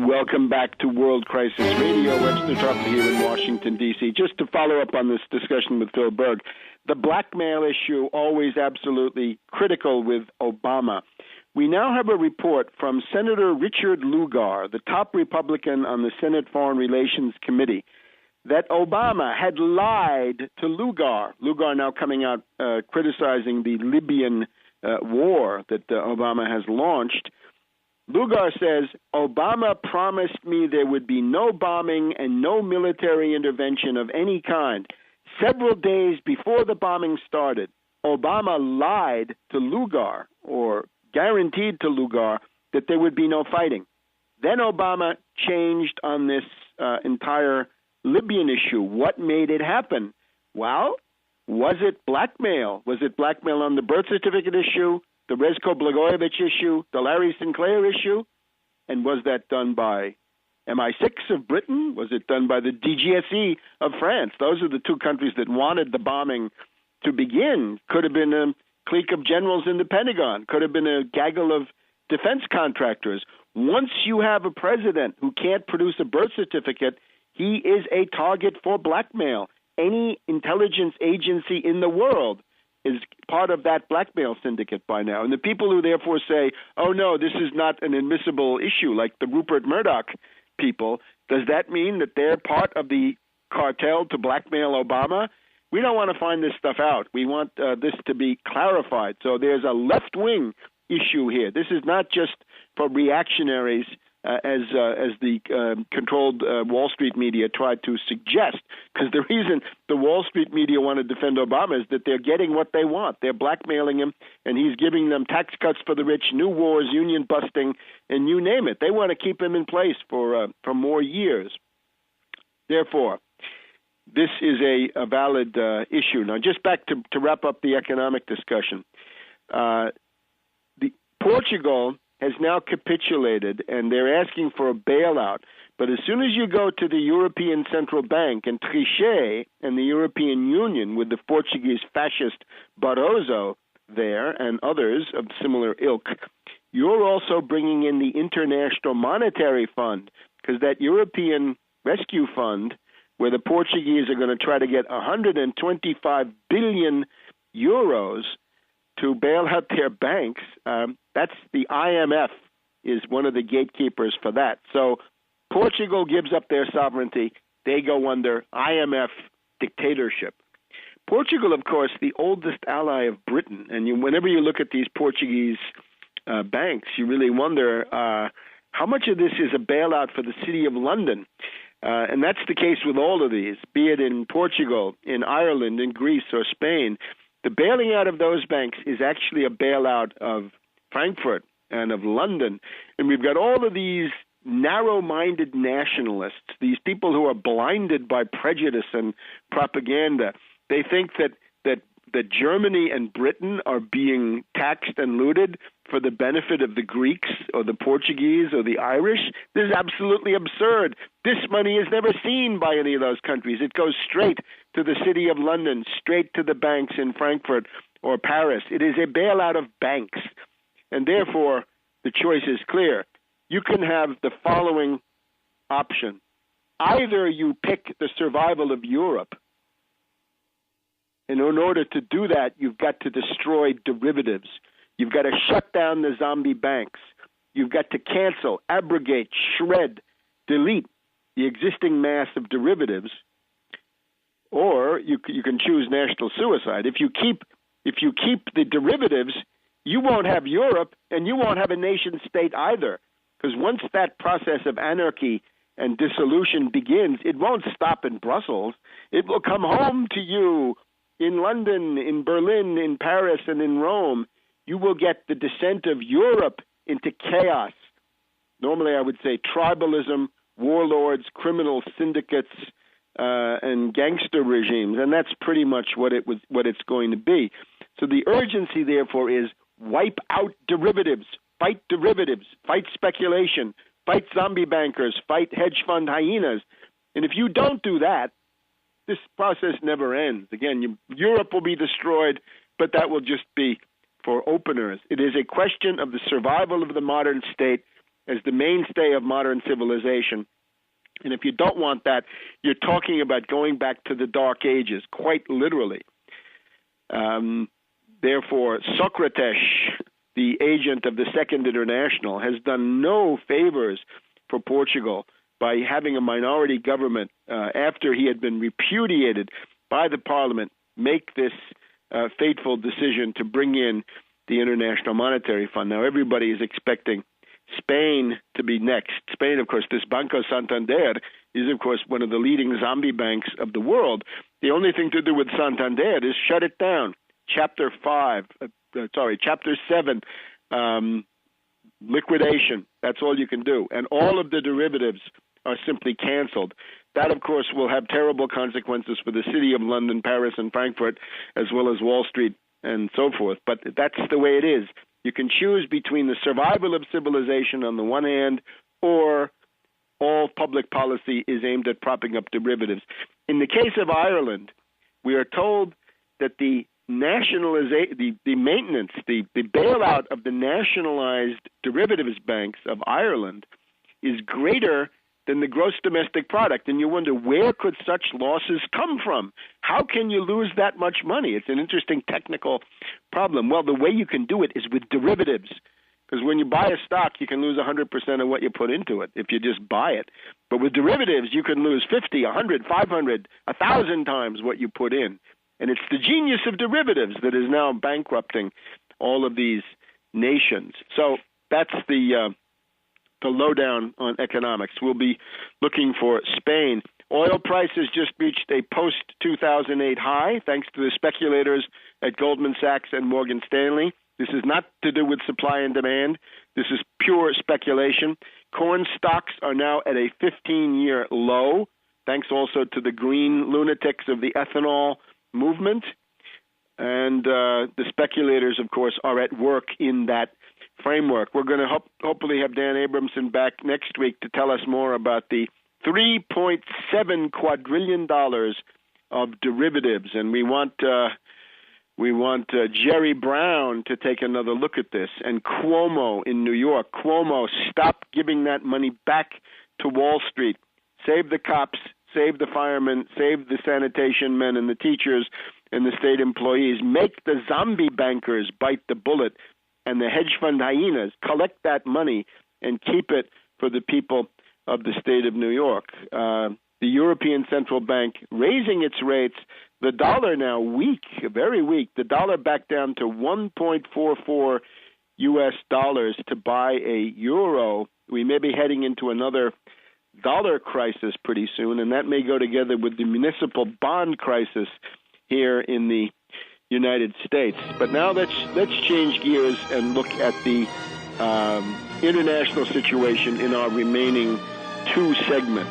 Welcome back to World Crisis Radio. Webster Tarpley here in Washington, D.C. Just to follow up on this discussion with Phil Berg, the blackmail issue always absolutely critical with Obama. We now have a report from Senator Richard Lugar, the top Republican on the Senate Foreign Relations Committee, that Obama had lied to Lugar. Lugar now coming out criticizing the Libyan war that Obama has launched. Lugar says, Obama promised me there would be no bombing and no military intervention of any kind. Several days before the bombing started, Obama lied to Lugar, or guaranteed to Lugar, that there would be no fighting. Then Obama changed on this entire Libyan issue. What made it happen? Well, was it blackmail? Was it blackmail on the birth certificate issue, the Rezko Blagojevich issue, the Larry Sinclair issue? And was that done by MI6 of Britain? Was it done by the DGSE of France? Those are the two countries that wanted the bombing to begin. Could have been a clique of generals in the Pentagon. Could have been a gaggle of defense contractors. Once you have a president who can't produce a birth certificate, he is a target for blackmail. Any intelligence agency in the world is part of that blackmail syndicate by now. And the people who therefore say, oh, no, this is not an admissible issue, like the Rupert Murdoch people, does that mean that they're part of the cartel to blackmail Obama? We don't want to find this stuff out. We want this to be clarified. So there's a left-wing issue here. This is not just for reactionaries, as the controlled Wall Street media tried to suggest, because the reason the Wall Street media want to defend Obama is that they're getting what they want. They're blackmailing him, and he's giving them tax cuts for the rich, new wars, union busting, and you name it. They want to keep him in place for more years. Therefore, this is a valid issue. Now, just back to wrap up the economic discussion. Portugal has now capitulated, and they're asking for a bailout. But as soon as you go to the European Central Bank and Trichet and the European Union with the Portuguese fascist Barroso there and others of similar ilk, you're also bringing in the International Monetary Fund, because that European Rescue Fund, where the Portuguese are going to try to get 125 billion euros to bail out their banks, that's the IMF is one of the gatekeepers for that. So Portugal gives up their sovereignty. They go under IMF dictatorship. Portugal, of course, the oldest ally of Britain. And whenever you look at these Portuguese banks, you really wonder how much of this is a bailout for the City of London. And that's the case with all of these, be it in Portugal, in Ireland, in Greece, or Spain. The bailing out of those banks is actually a bailout of Frankfurt and of London. And we've got all of these narrow-minded nationalists, these people who are blinded by prejudice and propaganda. They think that Germany and Britain are being taxed and looted for the benefit of the Greeks or the Portuguese or the Irish. This is absolutely absurd. This money is never seen by any of those countries. It goes straight to the City of London, straight to the banks in Frankfurt or Paris. It is a bailout of banks. And therefore, the choice is clear. You can have the following option. Either you pick the survival of Europe, and in order to do that, you've got to destroy derivatives. You've got to shut down the zombie banks. You've got to cancel, abrogate, shred, delete the existing mass of derivatives. Or you can choose national suicide. If you keep the derivatives, you won't have Europe, and you won't have a nation state either. Because once that process of anarchy and dissolution begins, it won't stop in Brussels. It will come home to you in London, in Berlin, in Paris, and in Rome. You will get the descent of Europe into chaos. Normally, I would say tribalism, warlords, criminal syndicates, and gangster regimes, and that's pretty much what it's going to be. So the urgency, therefore, is wipe out derivatives, fight speculation, fight zombie bankers, fight hedge fund hyenas. And if you don't do that, this process never ends. Again, Europe will be destroyed, but that will just be for openers. It is a question of the survival of the modern state, as the mainstay of modern civilization. And if you don't want that, you're talking about going back to the Dark Ages, quite literally. Therefore, Socrates, the agent of the Second International, has done no favors for Portugal by having a minority government after he had been repudiated by the parliament make this fateful decision to bring in the International Monetary Fund. Now, everybody is expecting Spain to be next. Spain, of course, this Banco Santander is, of course, one of the leading zombie banks of the world. The only thing to do with Santander is shut it down. Chapter 7, liquidation. That's all you can do. And all of the derivatives are simply canceled. That, of course, will have terrible consequences for the city of London, Paris, and Frankfurt, as well as Wall Street and so forth. But that's the way it is. You can choose between the survival of civilization on the one hand, or all public policy is aimed at propping up derivatives. In the case of Ireland, we are told that the maintenance, the bailout of the nationalized derivatives banks of Ireland is greater than the gross domestic product. And you wonder, where could such losses come from? How can you lose that much money? It's an interesting technical problem. Well, the way you can do it is with derivatives. Because when you buy a stock, you can lose 100% of what you put into it if you just buy it. But with derivatives, you can lose 50, 100, 500, 1,000 times what you put in. And it's the genius of derivatives that is now bankrupting all of these nations. So that's the lowdown on economics. We'll be looking for Spain. Oil prices just reached a post-2008 high, thanks to the speculators at Goldman Sachs and Morgan Stanley. This is not to do with supply and demand. This is pure speculation. Corn stocks are now at a 15-year low, thanks also to the green lunatics of the ethanol movement. And the speculators, of course, are at work in that framework. We're going to hopefully have Dan Abramson back next week to tell us more about the $3.7 quadrillion of derivatives, and we want Jerry Brown to take another look at this, and Cuomo in New York. Cuomo, stop giving that money back to Wall Street. Save the cops, save the firemen, save the sanitation men and the teachers and the state employees. Make the zombie bankers bite the bullet, and the hedge fund hyenas collect that money and keep it for the people of the state of New York. The European Central Bank raising its rates. The dollar now weak, very weak. The dollar back down to 1.44 U.S. dollars to buy a euro. We may be heading into another dollar crisis pretty soon, and that may go together with the municipal bond crisis here in the United States. But now let's change gears and look at the international situation in our remaining two segments.